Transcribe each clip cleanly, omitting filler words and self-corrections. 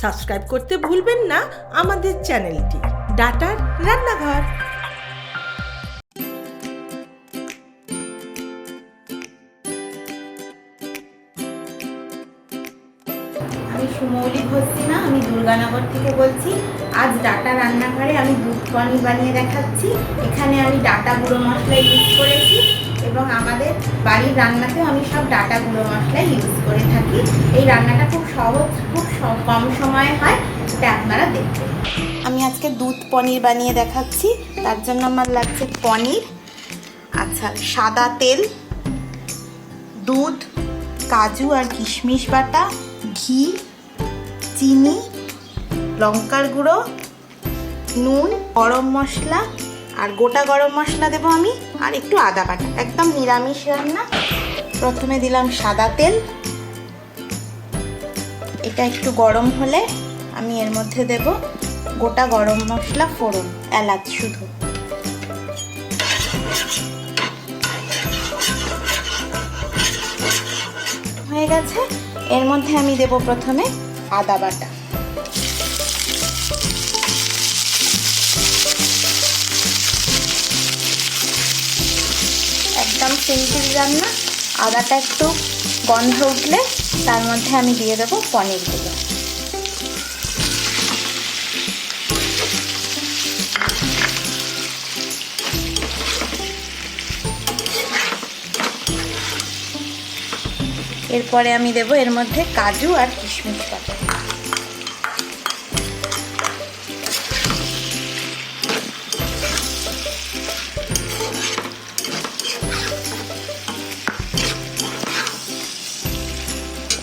Subscribe করতে ভুলবেন না আমাদের চ্যানেলটি ডাটার রান্নাঘর। আমি সুমৌলি ঘোষিনা, আমি দুর্গানগর থেকে বলছি। আজ ডাটা রান্নাঘরে আমি দুধ পনির বানিয়ে দেখাচ্ছি। এখানে আমি ডাটা গুঁড়ো মশলা ইউজ করেছি এবং আমাদের বাড়ির রান্নাতেও আমি সব ডাটা গুঁড়ো মশলা ইউজ করে থাকি। এই রান্নাটা খুব সহজ, খুব কম সময়ে হয়, এটা আপনারা দেখবেন। আমি আজকে দুধ পনির বানিয়ে দেখাচ্ছি। তার জন্য আমার লাগছে পনির, আচ্ছা সাদা তেল, দুধ, কাজু আর কিশমিশ বাটা, ঘি, চিনি, লঙ্কার গুঁড়ো, নুন, গরম মশলা আর গোটা গরম মশলা দেবো আমি, আর একটু আদা বাটা। একদম নিরামিষ রান্না। প্রথমে দিলাম সাদা তেল, এটা একটু গরম হলে আমি এর মধ্যে দেব গোটা গরম মশলা ফোড়ন, এলাচ শুধু। হয়ে গেছে। এর মধ্যে আমি দেব প্রথমে আদা বাটা, একদম সিম্পল রান্না। আদাটা একটু গন্ধ উঠলে তার মধ্যে আমি দিয়ে দেবো পনিরগুলো। এরপরে আমি দেব এর মধ্যে কাজু আর কিশমিশ বাটা।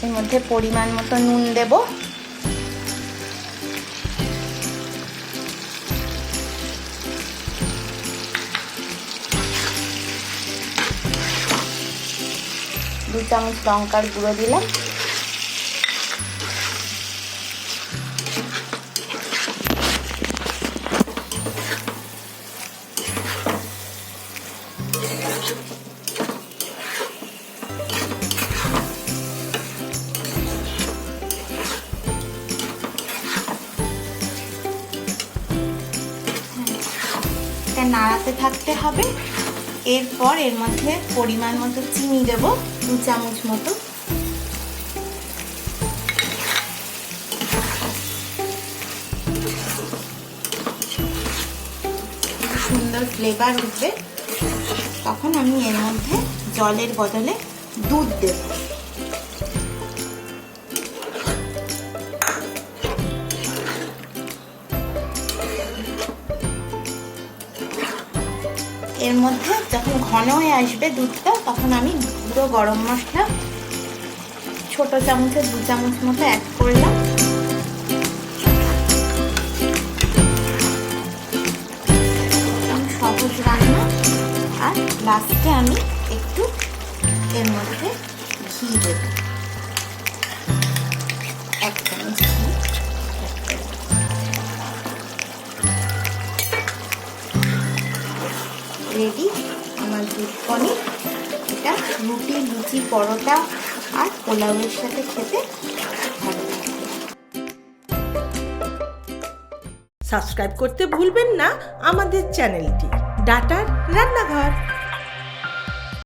এর মধ্যে পরিমাণ মতো নুন দেব, দু চামচ লঙ্কার গুঁড়ো দিলাম, এটা নাড়াতে থাকতে হবে। এরপর এর মধ্যে পরিমাণ মতো চিনি দেব, 2 চামচ মতো। সুন্দর ফ্লেভার উঠবে, তখন আমি এর মধ্যে জলের বদলে দুধ দেব। এর মধ্যে যখন ঘন হয়ে আসবে দুধটা, তখন আমি গুঁড়ো গরম মশলা ছোট চামচে 2 চামচ মতো অ্যাড করলাম। সহজ রান্না। আর লাস্টে আমি একটু এর মধ্যে ঘি দেব, 1 চামচ ঘি। রেডি আমার দুধ পনির। এটা রুটি, লুচি, পরোটা আর পোলাওয়ের সাথে খেতে ভালো লাগে। সাবস্ক্রাইব করতে ভুলবেন না আমাদের চ্যানেলটি ডাটার রান্নাঘর।